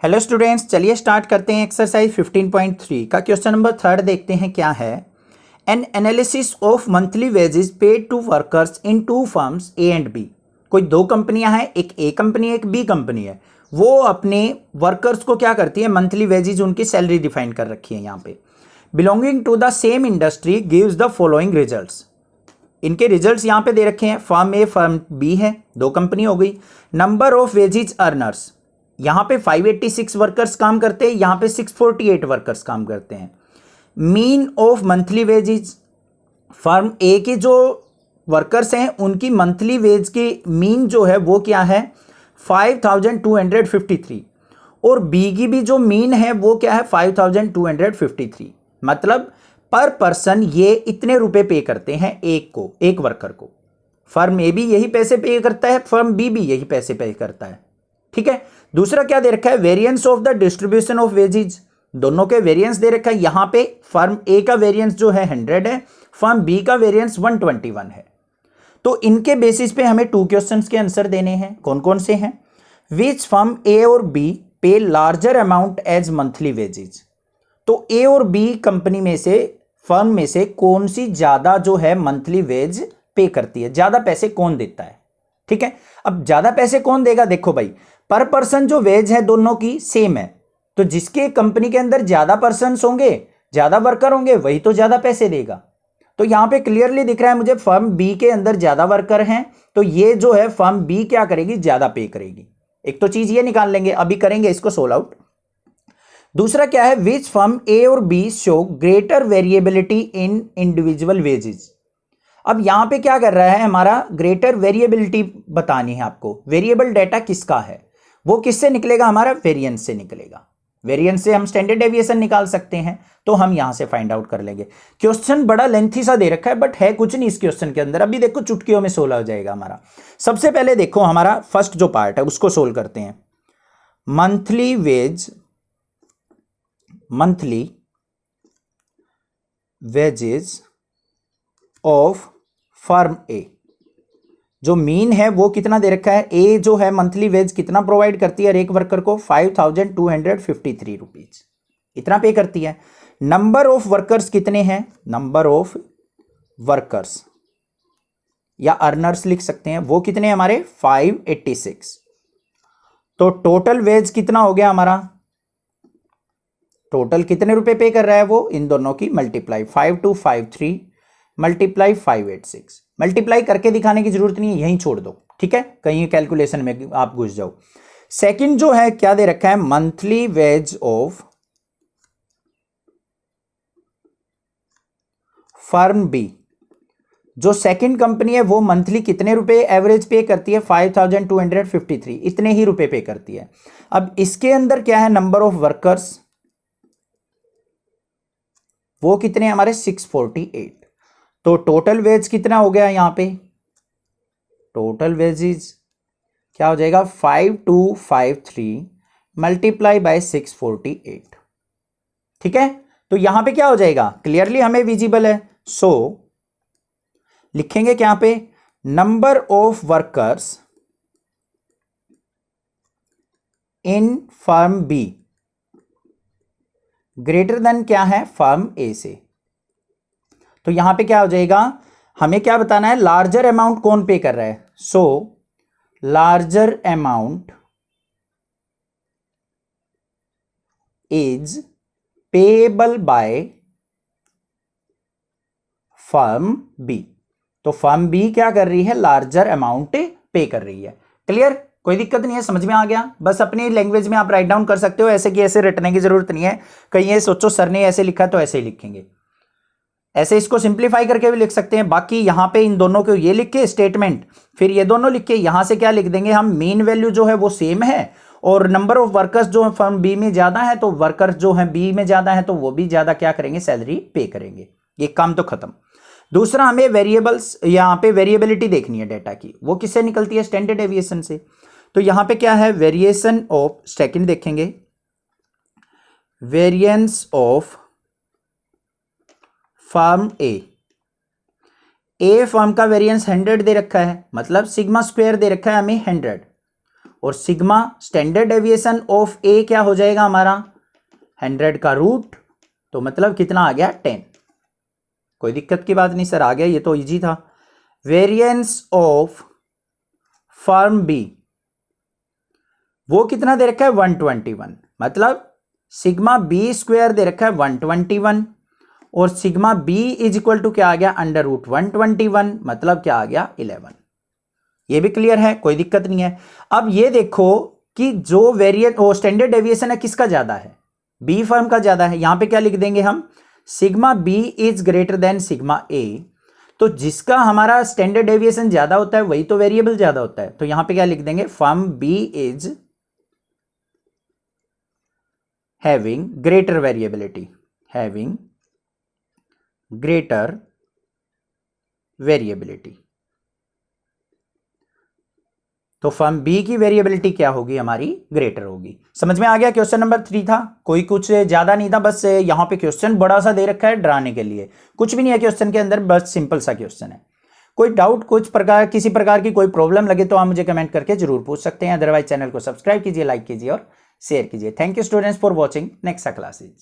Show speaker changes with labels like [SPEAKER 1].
[SPEAKER 1] Hello students, चलिए start करते हैं एक्सरसाइज 15.3 का क्वेश्चन नंबर 3 देखते हैं क्या है। An analysis of monthly wages paid to workers in two firms A and B. कोई दो कंपनियां हैं, एक ए कंपनी है, एक बी कंपनी है। वो अपने वर्कर्स को क्या करती है, मंथली वेजेस उनकी सैलरी डिफाइन कर रखी है यहाँ पे। Belonging to the same industry gives the following results. इनके रिजल्ट्स यहाँ पे दे रखे हैं। फर्म ए फर्म बी है, दो कंपनी हो गई। नंबर ऑफ वेजेज अर्नर्स, यहाँ पे 586 वर्कर्स काम करते हैं, यहाँ पे 648 वर्कर्स काम करते हैं। Mean of monthly wages, firm A के जो वर्कर्स हैं उनकी मंथली वेज की मीन जो है वो क्या है 5253, और बी की भी जो मीन है वो क्या है 5253। मतलब पर पर्सन ये इतने रुपए पे करते हैं एक वर्कर को। फर्म ए भी यही पैसे पे करता है, फर्म बी भी यही पैसे पे करता है। ठीक है। दूसरा क्या दे रखा है, variance of the distribution of wages. दोनों के वेरिएंस दे रखा है। यहां पे फर्म ए का वेरिएंस जो है 100 है, फर्म बी का वेरिएंस 121 है। तो इनके बेसिस पे हमें 2 क्वेश्चंस के आंसर देने हैं। कौन कौन से हैं? विच फर्म ए और बी पे larger amount as monthly wages. तो ए और बी कंपनी में से, फर्म में से कौन सी ज्यादा जो है मंथली वेज पे करती है, ज्यादा पैसे कौन देता है। ठीक है। अब ज्यादा पैसे कौन देगा, देखो भाई, पर पर्सन जो वेज है दोनों की सेम है, तो जिसके कंपनी के अंदर ज्यादा पर्सन होंगे, ज्यादा वर्कर होंगे, वही तो ज्यादा पैसे देगा। तो यहां पे क्लियरली दिख रहा है मुझे फर्म बी के अंदर ज्यादा वर्कर हैं, तो ये जो है फर्म बी क्या करेगी, ज्यादा पे करेगी। एक तो चीज ये निकाल लेंगे, अभी करेंगे इसको सोल्व आउट। दूसरा क्या है, विच फर्म ए और बी शो ग्रेटर वेरिएबिलिटी इन इंडिविजुअल वेजेस। अब यहां पे क्या कर रहा है, हमारा ग्रेटर वेरिएबिलिटी बतानी है आपको। वेरिएबल डेटा किसका है, वो किससे निकलेगा, हमारा वेरिएंस से निकलेगा। वेरिएंस से हम स्टैंडर्ड डेविएशन निकाल सकते हैं, तो हम यहां से फाइंड आउट कर लेंगे। क्वेश्चन बड़ा लेंथी सा दे रखा है, बट है कुछ नहीं इस क्वेश्चन के अंदर। अभी देखो चुटकियों में सोल्व हो जाएगा हमारा। सबसे पहले देखो हमारा फर्स्ट जो पार्ट है उसको सोल्व करते हैं। मंथली वेजेस ऑफ फर्म ए, जो मीन है वो कितना दे रखा है, ए जो है मंथली वेज कितना प्रोवाइड करती है एक वर्कर को 5253 रुपीज, इतना पे करती है। नंबर ऑफ वर्कर्स कितने हैं, नंबर ऑफ वर्कर्स या अर्नर्स लिख सकते हैं, वो कितने हमारे 586। तो टोटल वेज कितना हो गया हमारा, टोटल कितने रुपए पे कर रहा है वो, इन दोनों की मल्टीप्लाई 5253 मल्टीप्लाई 586। मल्टीप्लाई करके दिखाने की जरूरत नहीं है, यहीं छोड़ दो। ठीक है, कहीं कैलकुलेशन में आप घुस जाओ। सेकंड जो है क्या दे रखा है, monthly wage of firm B. जो सेकंड कंपनी है वो मंथली कितने रुपए एवरेज पे करती है 5253, इतने ही रुपए पे करती है। अब इसके अंदर क्या है, नंबर ऑफ वर्कर्स वो कितने हमारे 648। तो टोटल वेज कितना हो गया यहां पे, टोटल वेजेस क्या हो जाएगा 5253 मल्टीप्लाई बाय 648। ठीक है, तो यहां पे क्या हो जाएगा, क्लियरली हमें विजिबल है। सो लिखेंगे क्या पे, number of workers in firm be greater than क्या है, फर्म ए से। तो यहां पे क्या हो जाएगा, हमें क्या बताना है, लार्जर अमाउंट कौन पे कर रहा है। So larger amount is payable by firm B. तो फर्म बी क्या कर रही है, लार्जर अमाउंट पे कर रही है। क्लियर, कोई दिक्कत नहीं है, समझ में आ गया। बस अपनी लैंग्वेज में आप राइट डाउन कर सकते हो, ऐसे कि ऐसे रटने की जरूरत नहीं है। कहीं ये सोचो सर ने ऐसे लिखा तो ऐसे ही लिखेंगे, ऐसे इसको सिंप्लीफाई करके भी लिख सकते हैं। बाकी यहां पे इन दोनों को ये लिख के स्टेटमेंट, फिर ये दोनों लिख के यहां से क्या लिख देंगे हम, मीन वैल्यू जो है वो सेम है, और नंबर ऑफ वर्कर्स जो है फर्म बी में ज्यादा है, तो वर्कर्स जो है बी में ज्यादा है, तो वो भी ज्यादा क्या करेंगे, सैलरी पे करेंगे। ये काम तो खत्म। दूसरा हमें वेरिएबल्स, यहां पे वेरिएबिलिटी देखनी है डेटा की, वो किससे निकलती है, स्टैंडर्ड डेविएशन से। तो यहां पे क्या है, वेरिएशन ऑफ, सेकंड देखेंगे, variance of firm A firm का वेरिएंस 100 दे रखा है, मतलब सिग्मा स्क्वायर दे रखा है हमें 100, और सिग्मा स्टैंडर्ड डेविएशन ऑफ ए क्या हो जाएगा हमारा 100 का रूट, तो मतलब कितना आ गया 10। कोई दिक्कत की बात नहीं सर, आ गया, ये तो इजी था। वेरिएंस ऑफ फर्म बी वो कितना दे रखा है 121, मतलब सिग्मा बी स्क्वायर दे रखा है 121 और sigma B is equal to क्या आ गया अंडर रूट 121, मतलब क्या आ गया 11। ये भी क्लियर है, कोई दिक्कत नहीं है। अब ये देखो कि जो वेरिएंट वो स्टैंडर्ड डेविएशन है किसका ज्यादा है, बी फर्म का ज्यादा है। यहां पे क्या लिख देंगे हम, sigma B is greater than sigma A, तो जिसका हमारा स्टैंडर्ड डेविएशन ज्यादा होता है वही तो वेरिएबल ज्यादा होता है, तो यहां पे क्या लिख देंगे firm B is having greater variability, having greater variability। तो फर्म बी की वेरिएबिलिटी क्या होगी हमारी ग्रेटर होगी। समझ में आ गया। क्वेश्चन नंबर 3 था, कोई कुछ ज्यादा नहीं था, बस यहां पे क्वेश्चन बड़ा सा दे रखा है डराने के लिए, कुछ भी नहीं है क्वेश्चन के अंदर, बस सिंपल सा क्वेश्चन है। कोई डाउट कुछ प्रकार किसी प्रकार की कोई प्रॉब्लम लगे तो आप मुझे कमेंट करके जरूर पूछ सकते हैं, अदरवाइज चैनल को सब्सक्राइब कीजिए, लाइक कीजिए और शेयर कीजिए। Thank you students for watching next classes.